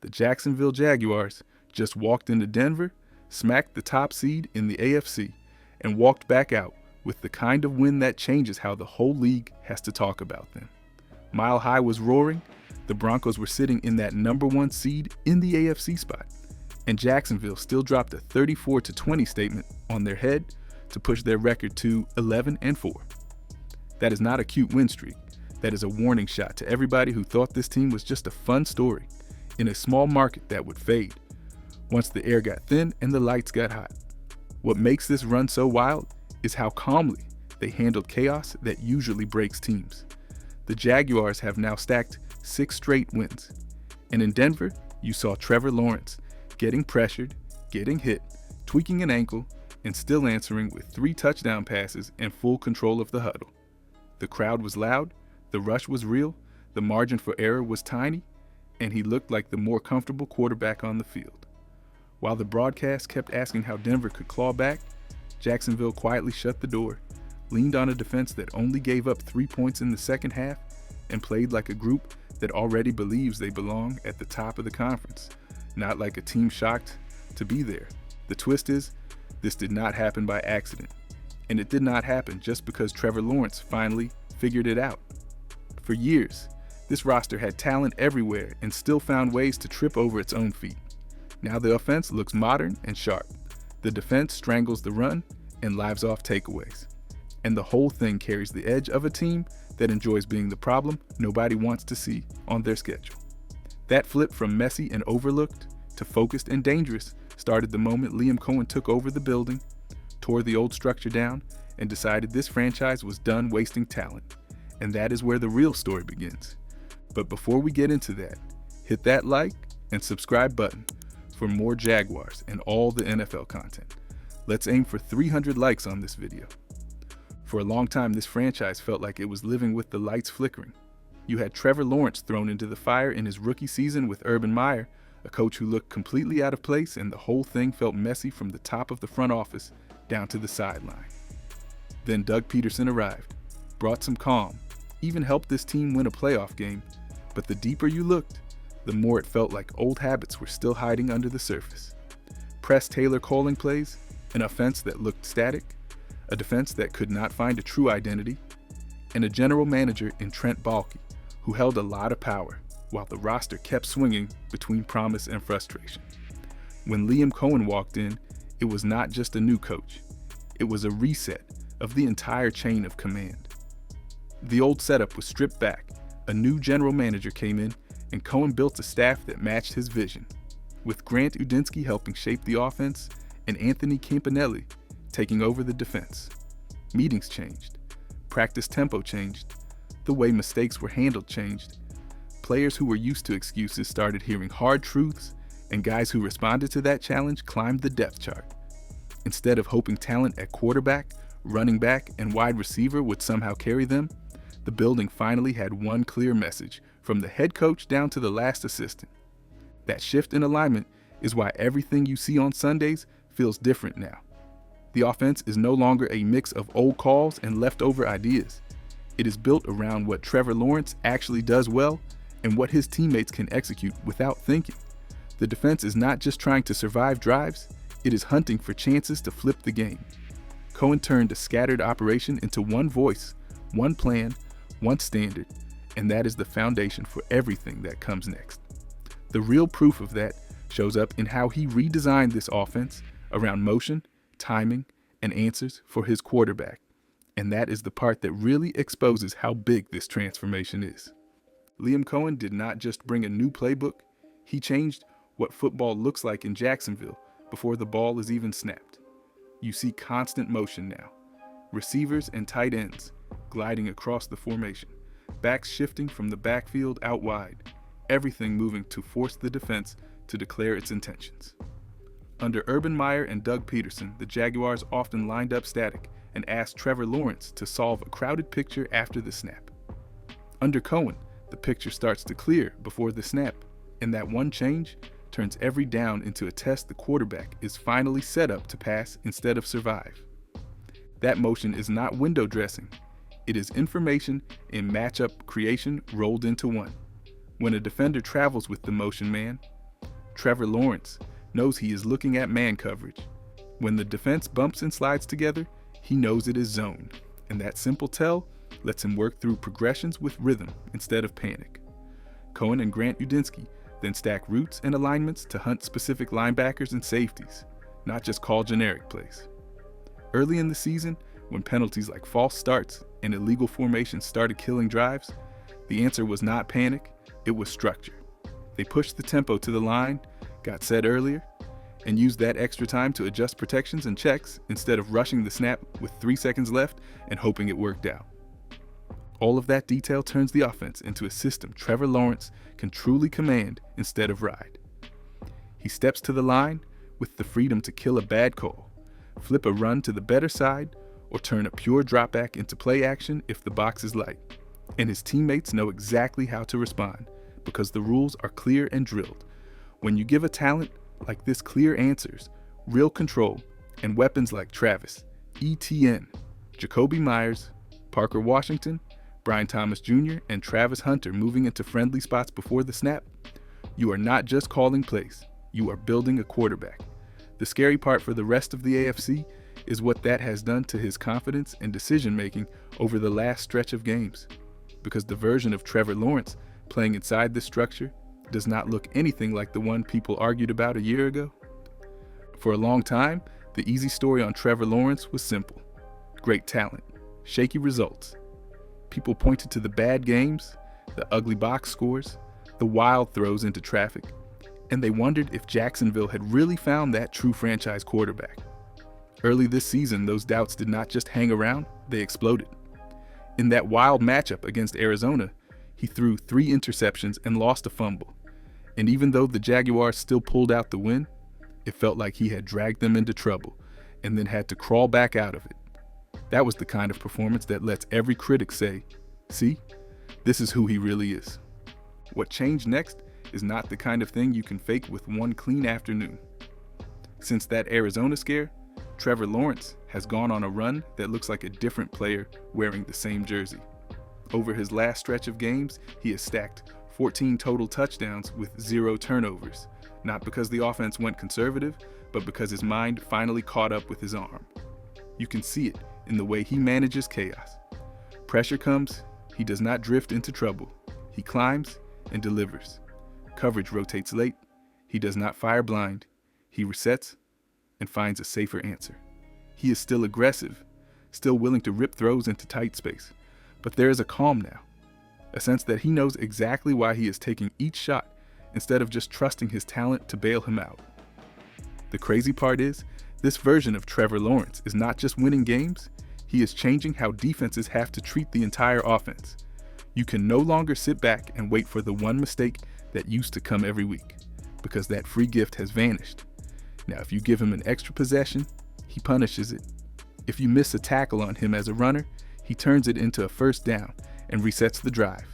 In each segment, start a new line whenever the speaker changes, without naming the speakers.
the Jacksonville Jaguars just walked into Denver, smacked the top seed in the AFC, and walked back out with the kind of win that changes how the whole league has to talk about them. Mile High was roaring, the Broncos were sitting in that number 1 seed in the AFC spot, and Jacksonville still dropped a 34-20 statement on their head to push their record to 11-4. That is not a cute win streak. That is a warning shot to everybody who thought this team was just a fun story in a small market that would fade once the air got thin and the lights got hot. What makes this run so wild is how calmly they handled chaos that usually breaks teams. The Jaguars have now stacked 6 straight wins, and in Denver, you saw Trevor Lawrence getting pressured, getting hit, tweaking an ankle, and still answering with 3 touchdown passes and full control of the huddle. The crowd was loud, the rush was real, the margin for error was tiny, and he looked like the more comfortable quarterback on the field. While the broadcast kept asking how Denver could claw back, Jacksonville quietly shut the door, leaned on a defense that only gave up 3 points in the second half, and played like a group that already believes they belong at the top of the conference, not like a team shocked to be there. The twist is, this did not happen by accident, and it did not happen just because Trevor Lawrence finally figured it out. For years, this roster had talent everywhere and still found ways to trip over its own feet. Now the offense looks modern and sharp. The defense strangles the run and lives off takeaways. And the whole thing carries the edge of a team that enjoys being the problem nobody wants to see on their schedule. That flip from messy and overlooked to focused and dangerous started the moment Liam Cohen took over the building, tore the old structure down, and decided this franchise was done wasting talent. And that is where the real story begins. But before we get into that, hit that like and subscribe button for more Jaguars and all the NFL content. Let's aim for 300 likes on this video. For a long time, this franchise felt like it was living with the lights flickering. You had Trevor Lawrence thrown into the fire in his rookie season with Urban Meyer, a coach who looked completely out of place, and the whole thing felt messy from the top of the front office down to the sideline. Then Doug Peterson arrived, brought some calm, even helped this team win a playoff game, but the deeper you looked, the more it felt like old habits were still hiding under the surface. Press Taylor calling plays, an offense that looked static, a defense that could not find a true identity, and a general manager in Trent Baalke who held a lot of power while the roster kept swinging between promise and frustration. When Liam Cohen walked in, it was not just a new coach. It was a reset of the entire chain of command. The old setup was stripped back, a new general manager came in, and Cohen built a staff that matched his vision, with Grant Udinski helping shape the offense and Anthony Campanelli taking over the defense. Meetings changed, practice tempo changed, the way mistakes were handled changed. Players who were used to excuses started hearing hard truths, and guys who responded to that challenge climbed the depth chart. Instead of hoping talent at quarterback, running back, and wide receiver would somehow carry them, the building finally had one clear message from the head coach down to the last assistant. That shift in alignment is why everything you see on Sundays feels different now. The offense is no longer a mix of old calls and leftover ideas. It is built around what Trevor Lawrence actually does well and what his teammates can execute without thinking. The defense is not just trying to survive drives, it is hunting for chances to flip the game. Cohen turned a scattered operation into one voice, one plan, one standard, and that is the foundation for everything that comes next. The real proof of that shows up in how he redesigned this offense around motion, timing, and answers for his quarterback. And that is the part that really exposes how big this transformation is. Liam Cohen did not just bring a new playbook, he changed what football looks like in Jacksonville before the ball is even snapped. You see constant motion now. Receivers and tight ends gliding across the formation, backs shifting from the backfield out wide, everything moving to force the defense to declare its intentions. Under Urban Meyer and Doug Peterson, the Jaguars often lined up static and asked Trevor Lawrence to solve a crowded picture after the snap. Under Cohen, the picture starts to clear before the snap, and that one change turns every down into a test the quarterback is finally set up to pass instead of survive. That motion is not window dressing. It is information and matchup creation rolled into one. When a defender travels with the motion man, Trevor Lawrence knows he is looking at man coverage. When the defense bumps and slides together, he knows it is zone, and that simple tell lets him work through progressions with rhythm instead of panic. Cohen and Grant Udinski then stack routes and alignments to hunt specific linebackers and safeties, not just call generic plays. Early in the season, when penalties like false starts and illegal formations started killing drives, the answer was not panic, it was structure. They pushed the tempo to the line, got set earlier, and used that extra time to adjust protections and checks instead of rushing the snap with 3 seconds left and hoping it worked out. All of that detail turns the offense into a system Trevor Lawrence can truly command instead of ride. He steps to the line with the freedom to kill a bad call, flip a run to the better side, or turn a pure dropback into play action if the box is light. And his teammates know exactly how to respond because the rules are clear and drilled. When you give a talent like this clear answers, real control, and weapons like Travis, Etienne, Jakobi Meyers, Parker Washington, Brian Thomas Jr., and Travis Hunter moving into friendly spots before the snap, you are not just calling plays, you are building a quarterback. The scary part for the rest of the AFC is what that has done to his confidence and decision-making over the last stretch of games. Because the version of Trevor Lawrence playing inside this structure does not look anything like the one people argued about a year ago. For a long time, the easy story on Trevor Lawrence was simple. Great talent, shaky results. People pointed to the bad games, the ugly box scores, the wild throws into traffic, and they wondered if Jacksonville had really found that true franchise quarterback. Early this season, those doubts did not just hang around, they exploded. In that wild matchup against Arizona, he threw 3 interceptions and lost a fumble. And even though the Jaguars still pulled out the win, it felt like he had dragged them into trouble and then had to crawl back out of it. That was the kind of performance that lets every critic say, see, this is who he really is. What changed next is not the kind of thing you can fake with one clean afternoon. Since that Arizona scare, Trevor Lawrence has gone on a run that looks like a different player wearing the same jersey. Over his last stretch of games, he has stacked 14 total touchdowns with 0 turnovers, not because the offense went conservative, but because his mind finally caught up with his arm. You can see it in the way he manages chaos. Pressure comes, he does not drift into trouble. He climbs and delivers. Coverage rotates late, he does not fire blind. He resets and finds a safer answer. He is still aggressive, still willing to rip throws into tight space, but there is a calm now, a sense that he knows exactly why he is taking each shot instead of just trusting his talent to bail him out. The crazy part is, this version of Trevor Lawrence is not just winning games, he is changing how defenses have to treat the entire offense. You can no longer sit back and wait for the one mistake that used to come every week, because that free gift has vanished. Now, if you give him an extra possession, he punishes it. If you miss a tackle on him as a runner, he turns it into a first down and resets the drive.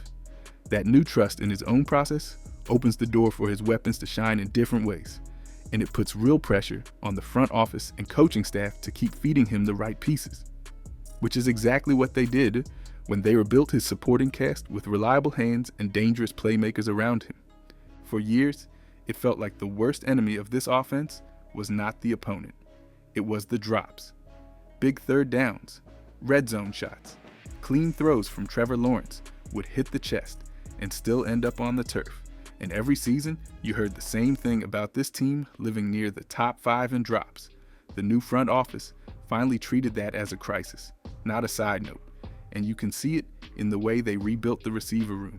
That new trust in his own process opens the door for his weapons to shine in different ways, and it puts real pressure on the front office and coaching staff to keep feeding him the right pieces, which is exactly what they did when they rebuilt his supporting cast with reliable hands and dangerous playmakers around him. For years, it felt like the worst enemy of this offense was not the opponent. It was the drops. Big third downs, red zone shots, clean throws from Trevor Lawrence would hit the chest and still end up on the turf. And every season, you heard the same thing about this team living near the top 5 in drops. The new front office finally treated that as a crisis, not a side note. And you can see it in the way they rebuilt the receiver room.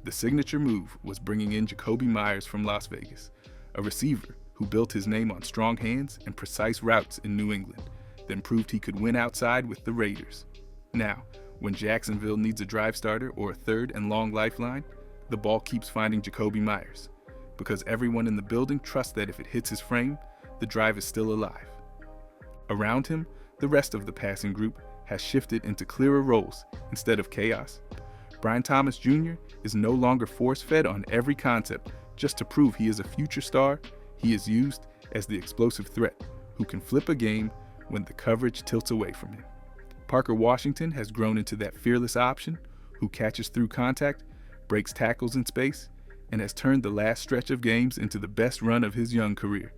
The signature move was bringing in Jakobi Meyers from Las Vegas, a receiver who built his name on strong hands and precise routes in New England, then proved he could win outside with the Raiders. Now, when Jacksonville needs a drive starter or a third and long lifeline, the ball keeps finding Jakobi Meyers, because everyone in the building trusts that if it hits his frame, the drive is still alive. Around him, the rest of the passing group has shifted into clearer roles instead of chaos. Brian Thomas Jr. is no longer force-fed on every concept just to prove he is a future star. He is used as the explosive threat who can flip a game when the coverage tilts away from him. Parker Washington has grown into that fearless option who catches through contact, breaks tackles in space, and has turned the last stretch of games into the best run of his young career.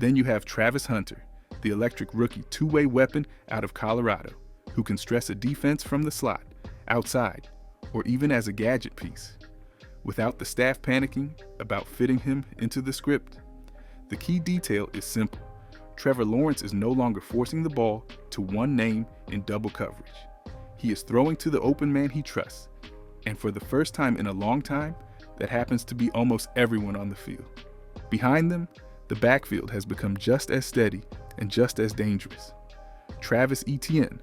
Then you have Travis Hunter, the electric rookie two-way weapon out of Colorado, who can stress a defense from the slot, outside, or even as a gadget piece, without the staff panicking about fitting him into the script. The key detail is simple. Trevor Lawrence is no longer forcing the ball to one name in double coverage. He is throwing to the open man he trusts, and for the first time in a long time, that happens to be almost everyone on the field. Behind them, the backfield has become just as steady and just as dangerous. Travis Etienne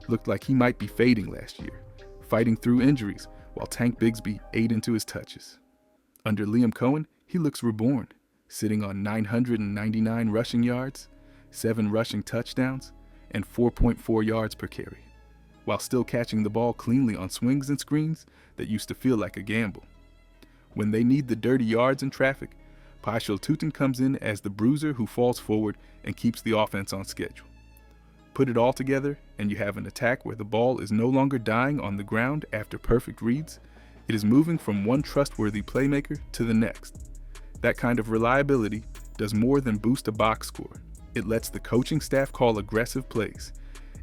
looked like he might be fading last year, fighting through injuries while Tank Bigsby ate into his touches. Under Liam Cohen, he looks reborn, sitting on 999 rushing yards, 7 rushing touchdowns, and 4.4 yards per carry, while still catching the ball cleanly on swings and screens that used to feel like a gamble. When they need the dirty yards in traffic, Paschal Tutin comes in as the bruiser who falls forward and keeps the offense on schedule. Put it all together, and you have an attack where the ball is no longer dying on the ground after perfect reads. It is moving from one trustworthy playmaker to the next. That kind of reliability does more than boost a box score. It lets the coaching staff call aggressive plays.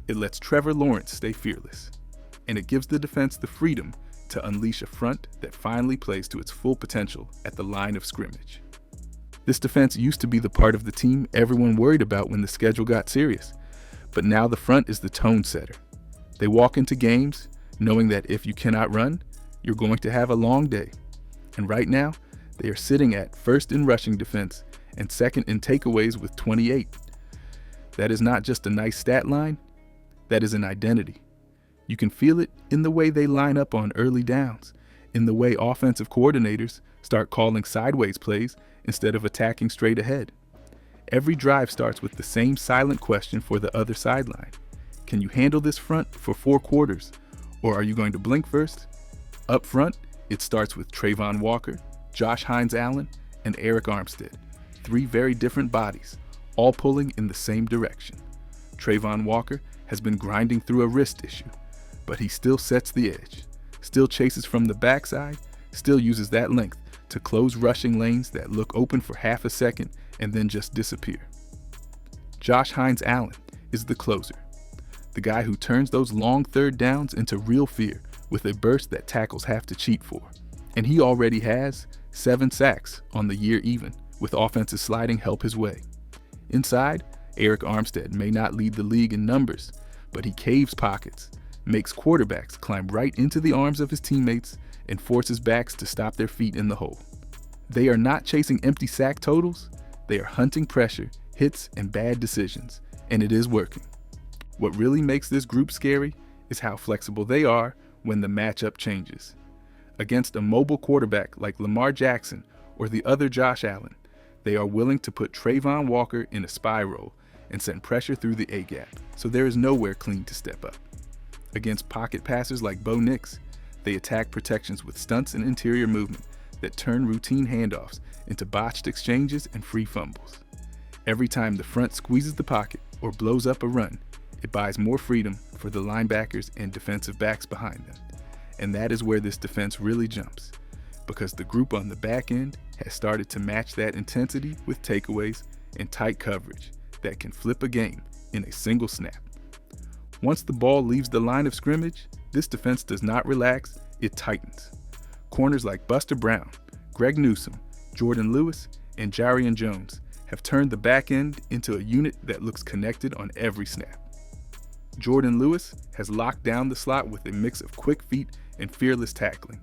It lets Trevor Lawrence stay fearless. And it gives the defense the freedom to unleash a front that finally plays to its full potential at the line of scrimmage. This defense used to be the part of the team everyone worried about when the schedule got serious. But now the front is the tone setter. They walk into games knowing that if you cannot run, you're going to have a long day. And right now, they are sitting at first in rushing defense and second in takeaways with 28. That is not just a nice stat line, that is an identity. You can feel it in the way they line up on early downs, in the way offensive coordinators start calling sideways plays instead of attacking straight ahead. Every drive starts with the same silent question for the other sideline. Can you handle this front for 4 quarters, or are you going to blink first? Up front, it starts with Trayvon Walker, Josh Hines-Allen, and Arik Armstead, 3 very different bodies, all pulling in the same direction. Trayvon Walker has been grinding through a wrist issue, but he still sets the edge, still chases from the backside, still uses that length to close rushing lanes that look open for half a second and then just disappear. Josh Hines-Allen is the closer, the guy who turns those long third downs into real fear with a burst that tackles have to cheat for. And he already has 7 sacks on the year even, with offensive sliding help his way. Inside, Arik Armstead may not lead the league in numbers, but he caves pockets, makes quarterbacks climb right into the arms of his teammates, and forces backs to stop their feet in the hole. They are not chasing empty sack totals, they are hunting pressure, hits, and bad decisions, and it is working. What really makes this group scary is how flexible they are when the matchup changes. Against a mobile quarterback like Lamar Jackson or the other Josh Allen, they are willing to put Trayvon Walker in a spy role and send pressure through the A-gap, so there is nowhere clean to step up. Against pocket passers like Bo Nix, they attack protections with stunts and interior movement that turn routine handoffs into botched exchanges and free fumbles. Every time the front squeezes the pocket or blows up a run, it buys more freedom for the linebackers and defensive backs behind them. And that is where this defense really jumps, because the group on the back end has started to match that intensity with takeaways and tight coverage that can flip a game in a single snap. Once the ball leaves the line of scrimmage, this defense does not relax, it tightens. Corners like Buster Brown, Greg Newsome, Jordan Lewis, and Jarian Jones have turned the back end into a unit that looks connected on every snap. Jordan Lewis has locked down the slot with a mix of quick feet and fearless tackling,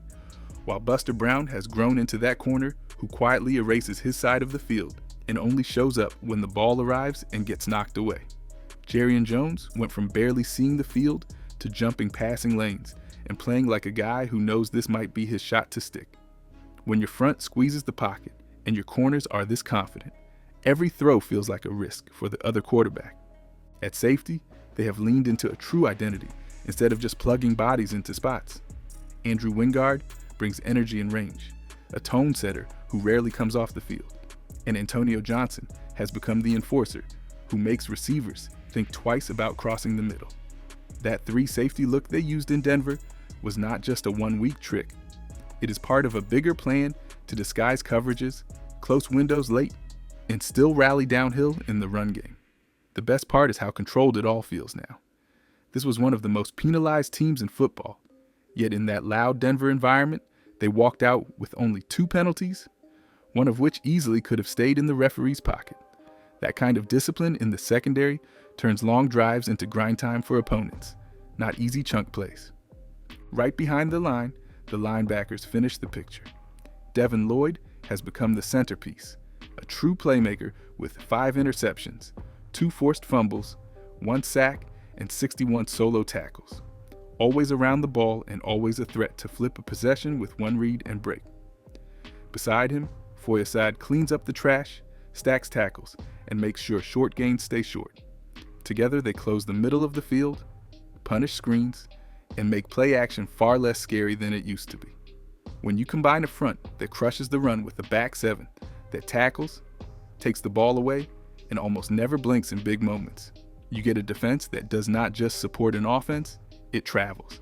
while Buster Brown has grown into that corner who quietly erases his side of the field and only shows up when the ball arrives and gets knocked away. Jarian Jones went from barely seeing the field to jumping passing lanes and playing like a guy who knows this might be his shot to stick. When your front squeezes the pocket and your corners are this confident, every throw feels like a risk for the other quarterback. At safety, they have leaned into a true identity instead of just plugging bodies into spots. Andrew Wingard brings energy and range, a tone setter who rarely comes off the field. And Antonio Johnson has become the enforcer who makes receivers think twice about crossing the middle. That 3 safety look they used in Denver was not just a one-week trick. It is part of a bigger plan to disguise coverages, close windows late, and still rally downhill in the run game. The best part is how controlled it all feels now. This was one of the most penalized teams in football, yet in that loud Denver environment, they walked out with only 2 penalties, one of which easily could have stayed in the referee's pocket. That kind of discipline in the secondary turns long drives into grind time for opponents, not easy chunk plays. Right behind the line, the linebackers finish the picture. Devin Lloyd has become the centerpiece, a true playmaker with 5 interceptions, 2 forced fumbles, 1 sack, and 61 solo tackles. Always around the ball and always a threat to flip a possession with 1 read and break. Beside him, Foyesade cleans up the trash, stacks tackles, and makes sure short gains stay short. Together they close the middle of the field, punish screens, and make play action far less scary than it used to be. When you combine a front that crushes the run with a back 7 that tackles, takes the ball away, and almost never blinks in big moments, you get a defense that does not just support an offense, it travels.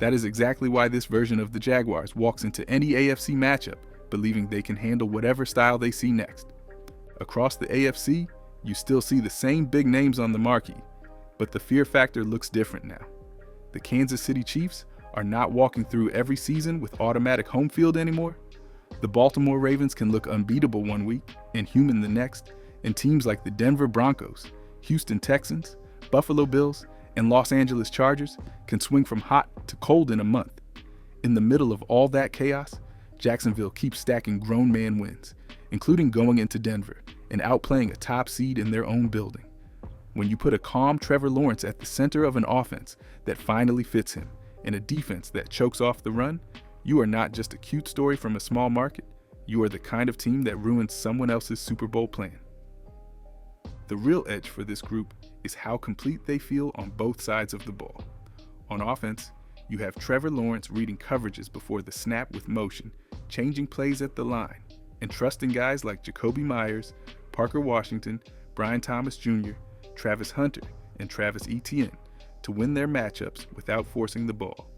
That is exactly why this version of the Jaguars walks into any AFC matchup believing they can handle whatever style they see next. Across the AFC, you still see the same big names on the marquee, but the fear factor looks different now. The Kansas City Chiefs are not walking through every season with automatic home field anymore. The Baltimore Ravens can look unbeatable one week, inhuman the next, and teams like the Denver Broncos, Houston Texans, Buffalo Bills, and Los Angeles Chargers can swing from hot to cold in a month. In the middle of all that chaos, Jacksonville keeps stacking grown man wins, including going into Denver and outplaying a top seed in their own building. When you put a calm Trevor Lawrence at the center of an offense that finally fits him and a defense that chokes off the run, you are not just a cute story from a small market, you are the kind of team that ruins someone else's Super Bowl plan. The real edge for this group is how complete they feel on both sides of the ball. On offense, you have Trevor Lawrence reading coverages before the snap with motion, changing plays at the line, and trusting guys like Jacoby Myers, Parker Washington, Brian Thomas Jr., Travis Hunter, and Travis Etienne to win their matchups without forcing the ball.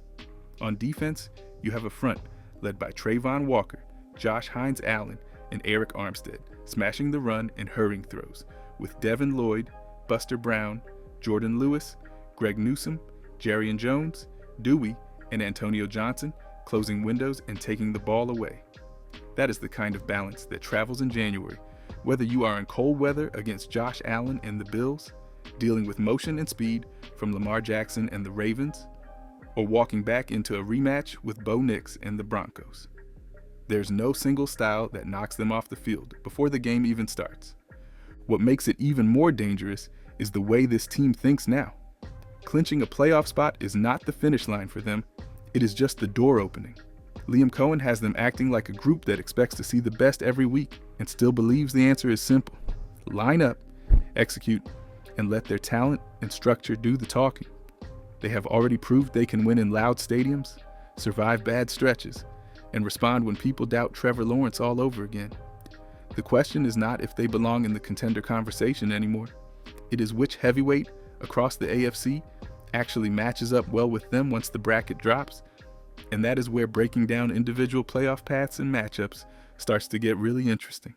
On defense, you have a front led by Trayvon Walker, Josh Hines-Allen, and Eric Armstead, smashing the run and hurrying throws, with Devin Lloyd, Buster Brown, Jordan Lewis, Greg Newsome, Jerrion Jones, Dewey, and Antonio Johnson closing windows and taking the ball away. That is the kind of balance that travels in January, whether you are in cold weather against Josh Allen and the Bills, dealing with motion and speed from Lamar Jackson and the Ravens, or walking back into a rematch with Bo Nix and the Broncos. There's no single style that knocks them off the field before the game even starts. What makes it even more dangerous is the way this team thinks now. Clinching a playoff spot is not the finish line for them, it is just the door opening. Liam Cohen has them acting like a group that expects to see the best every week and still believes the answer is simple. Line up, execute, and let their talent and structure do the talking. They have already proved they can win in loud stadiums, survive bad stretches, and respond when people doubt Trevor Lawrence all over again. The question is not if they belong in the contender conversation anymore. It is which heavyweight across the AFC actually matches up well with them once the bracket drops, and that is where breaking down individual playoff paths and matchups starts to get really interesting.